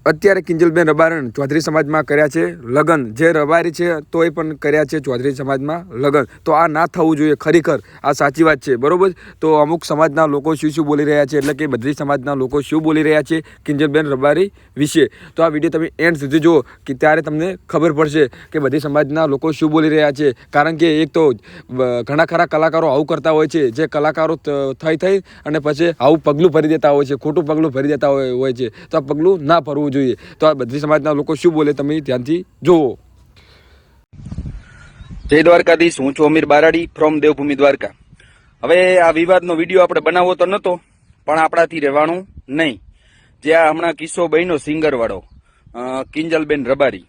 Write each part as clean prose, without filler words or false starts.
અત્યારે કિંજલબેન રબારણ ચૌધરી સમાજમાં કર્યા છે લગ્ન, જે રબારી છે તોય પણ કર્યા છે ચૌધરી સમાજમાં લગ્ન. તો આ ના થવું જોઈએ, ખરેખર આ સાચી વાત છે, બરોબર. તો અમુક સમાજના લોકો શું બોલી રહ્યા છે, એટલે કે બધી સમાજના લોકો શું બોલી રહ્યા છે કિંજલબેન રબારી વિશે. તો આ વિડીયો તમે એન્ડ સુધી જુઓ કે ત્યારે તમને ખબર પડશે કે બધી સમાજના લોકો શું બોલી રહ્યા છે. કારણ કે એક તો ઘણા ખરા કલાકારો આવું કરતા હોય છે, જે કલાકારો થઈ અને પછી આવું પગલું ભરી દેતા હોય છે, ખોટું પગલું ભરી દેતા હોય છે. તો આ પગલું ના ભરવું જોઈએ. તો આ બધી સમાજના લોકો શું બોલે તમે ધ્યાનથી જુઓ. જય દ્વારકાધીશ, હું છું અમીર બારાડી ફ્રોમ દેવભૂમિ દ્વારકા. હવે આ વિવાદનો વિડીયો આપણે બનાવવો તો નહોતો, પણ આપણાથી રહેવાનું નહીં. જે આ હમણાં કિસ્સો બન્યો સિંગરવાળો કિંજલબેન રબારી,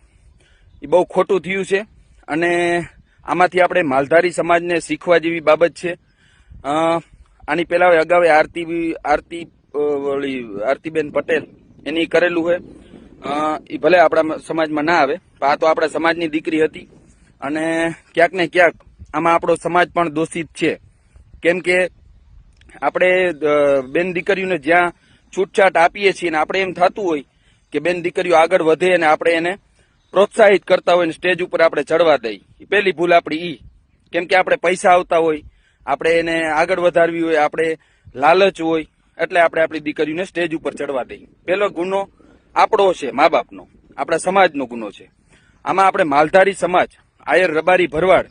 એ બહુ ખોટું થયું છે. અને આમાંથી આપણે માલધારી સમાજને શીખવા જેવી બાબત છે. આની પહેલા અગાઉ આરતીબેન પટેલ એની કરેલું છે. એ ભલે આપણા સમાજમાં ના આવે, પણ આ તો આપણા સમાજની દીકરી હતી. અને ક્યાંક ને ક્યાંક આમાં આપણો સમાજ પણ દોષિત છે. કેમ કે આપણે બેન દીકરીઓને જ્યાં છૂટછાટ આપીએ છીએ, આપણે એમ થતું હોય કે બેન દીકરીઓ આગળ વધે અને આપણે એને પ્રોત્સાહિત કરતા હોય, સ્ટેજ ઉપર આપણે ચડવા દઈએ. પહેલી ભૂલ આપણી કેમ કે આપણે પૈસા આવતા હોય, આપણે એને આગળ વધારવી હોય, આપણે લાલચ હોય, એટલે આપણે આપણી દીકરીઓને સ્ટેજ ઉપર ચડવા દઈએ. પહેલો ગુનો આપણો છે, મા બાપનો, આપણા સમાજનો ગુનો છે. આમાં આપણે માલધારી સમાજ, આયર રબારી ભરવાડ,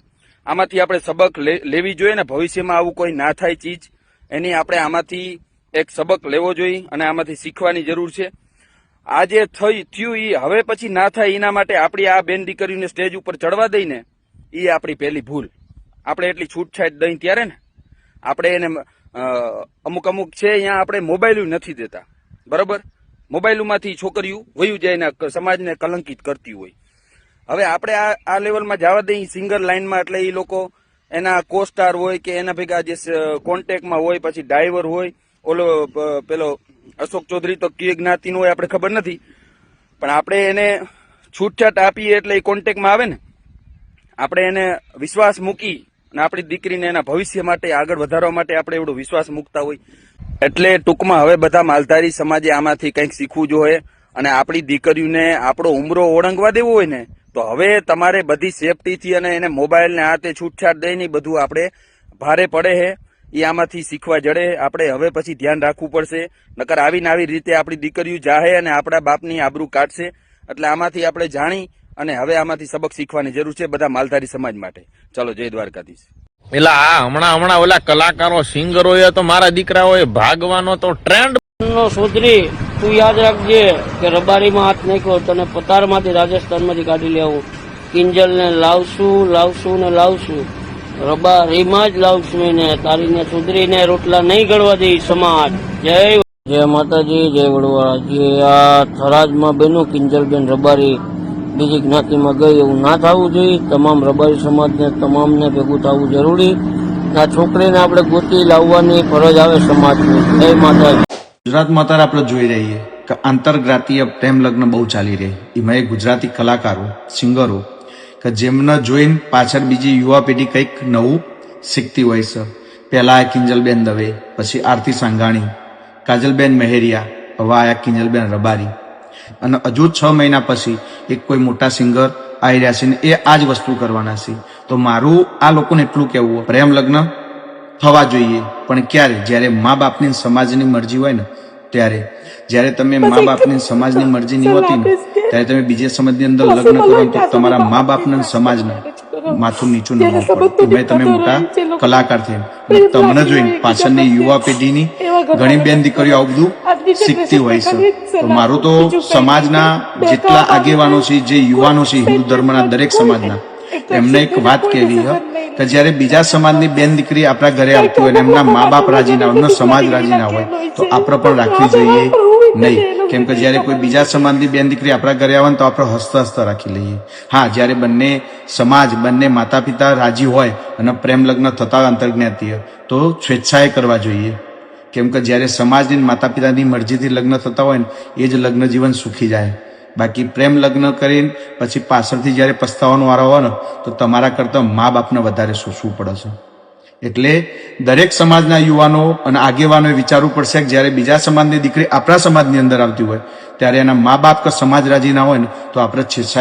આમાંથી આપણે સબક લેવી જોઈએ ને. ભવિષ્યમાં આવું કોઈ ના થાય ચીજ, એની આપણે આમાંથી એક સબક લેવો જોઈએ અને આમાંથી શીખવાની જરૂર છે. આ જે થયું એ હવે પછી ના થાય, એના માટે આપણી આ બેન દીકરીઓને સ્ટેજ ઉપર ચડવા દઈને એ આપણી પહેલી ભૂલ. આપણે એટલી છૂટછાટ દઈ ત્યારે ને આપણે એને અમુક છે અહીંયા આપણે મોબાઈલ નથી દેતા, બરાબર. મોબાઈલમાંથી છોકરીઓ વયું જાય ને સમાજને કલંકિત કરતી હોય. હવે આપણે આ લેવલમાં જવા દઈએ સિંગર લાઈનમાં, એટલે એ લોકો એના કોસ્ટાર હોય કે એના ભેગા જે કોન્ટેક્ટમાં હોય, પછી ડ્રાઈવર હોય, ઓલો પેલો અશોક ચૌધરી તો કઈ જ્ઞાતિનો હોય આપણે ખબર નથી, પણ આપણે એને છૂટછાટ આપીએ એટલે એ કોન્ટેક્ટમાં આવે ને. આપણે એને વિશ્વાસ મૂકી અને આપણી દીકરીને એના ભવિષ્ય માટે આગળ વધારવા માટે આપણે એવડો વિશ્વાસ મૂકતા હોય. એટલે ટૂંકમાં હવે બધા માલધારી સમાજે આમાંથી કંઈક શીખવું જોઈએ. અને આપણી દીકરીઓને આપણો ઉમરો ઓળંગવા દેવો હોય ને, તો હવે તમારે બધી સેફટીથી અને એને મોબાઈલને હાથે છૂટછાટ દઈને બધું આપણે ભારે પડે છે. એ આમાંથી શીખવા જડે. આપણે હવે પછી ધ્યાન રાખવું પડશે, નકર આવીને આવી રીતે આપણી દીકરીઓ જાહે અને આપણા બાપની આબરૂ કાઢશે. એટલે આમાંથી આપણે જાણી અને હવે આમાંથી સબક શીખવાની જરૂર છે બધા માલધારી સમાજ માટે. ચલો, જય દ્વારકાધીશ. એટલે આ હમણાં ઓલા કલાકારો સિંગરોએ તો મારા દીકરાઓએ ભાગવાનો તો ટ્રેન્ડ સોધરી, તું યાદ રાખજે કે રબારીમાં હાથ નાખ્યો તને પતારમાંથી રાજસ્થાનમાંથી કાઢી લેવું. કિંજલને લાવશું ને લાવશું, રબારીમાં જ લાવશું એને. તારીને સુધરીને રોટલા નહીં ગળવા દે સમાજ. જય માતાજી, જય વડવાળા. આ થરાજમાં બન્યું કિંજલબેન રબારી બીજી જ્ઞાતિમાં ગઈ, એવું ના થવું જોઈએ. તમામ રબારી સમાજને તમામને ભેગું થવું જરૂરી. આ છોકરીને આપણે ગોતી લાવવાની ફરજ આવે સમાજની. જય માતાજી. ગુજરાતમાં અત્યારે આપણે જોઈ રહીએ કે આંતરજ્ઞાતીય પ્રેમ લગ્ન બહુ ચાલી રહી. એમાં એ ગુજરાતી કલાકારો, સિંગરો કે જેમને જોઈને પાછળ બીજી યુવા પેઢી કંઈક નવું શીખતી હોય છે. પહેલા કિંજલબેન દવે, પછી આરતી સાંગાણી, કાજલબેન મહેરિયા, હવે આયા કિંજલબેન રબારી. અને હજુ 6 મહિના પછી એક કોઈ મોટા સિંગર આવી રહ્યા છે ને એ આ જ વસ્તુ કરવાના છે. તો મારું આ લોકોને એટલું કહેવું, પ્રેમ લગ્ન થવા જોઈએ, પણ ક્યારે? જ્યારે મા બાપની સમાજની મરજી હોય ને ત્યારે. જ્યારે તમે મા બાપની સમાજની મરજી નહીં હોતી ને ત્યારે તમે બીજે સમાજની અંદર લગ્ન કરો તો તમારા મા બાપના સમાજને માથું નીચું ન હોવું પડે. તમે મોટા કલાકાર થઈને તમને જોઈને પાછળની યુવા પેઢીની ઘણી બેન દીકરીઓ આવું બધું શીખતી હોય છે. તો મારું તો સમાજના જેટલા આગેવાનો છે, જે યુવાનો છે, હિન્દુ ધર્મના દરેક સમાજના, એમને એક વાત કહેવી છે કે જયારે બીજા સમાજની બેન દીકરી આપણા ઘરે આવતી હોય ને એમના મા બાપ રાજી ના હોય, એમનો સમાજ રાજી ના હોય, તો આપણે પણ રાખવી જોઈએ નહીં. કેમ કે જયારે કોઈ બીજા સમાજની બેન દીકરી આપણા ઘરે આવે ને તો આપણે હસતા હસતા રાખી લઈએ. હા, જયારે બંને સમાજ, બંને માતા પિતા રાજી હોય અને પ્રેમ લગ્ન થતા અંતર્જ્ઞાતીય, તો સ્વેચ્છાએ કરવા જોઈએ. કેમ કે જયારે સમાજની માતા પિતાની મરજીથી લગ્ન થતા હોય ને એ જ લગ્ન જીવન સુખી જાય. બાકી પ્રેમ લગ્ન કરીને પછી પાછળથી જયારે પસ્તાવાનો વારો આવે ને તો તમારા કરતા મા બાપને વધારે સોચવું પડે છે. એટલે દરેક સમાજના યુવાનો અને આગેવાનોએ વિચારવું પડશે કે જ્યારે બીજા સમાજની દીકરી આપણા સમાજની અંદર આવતી હોય ત્યારે એના મા બાપ કે સમાજ રાજી ના હોય ને તો આપણે છેસાઈ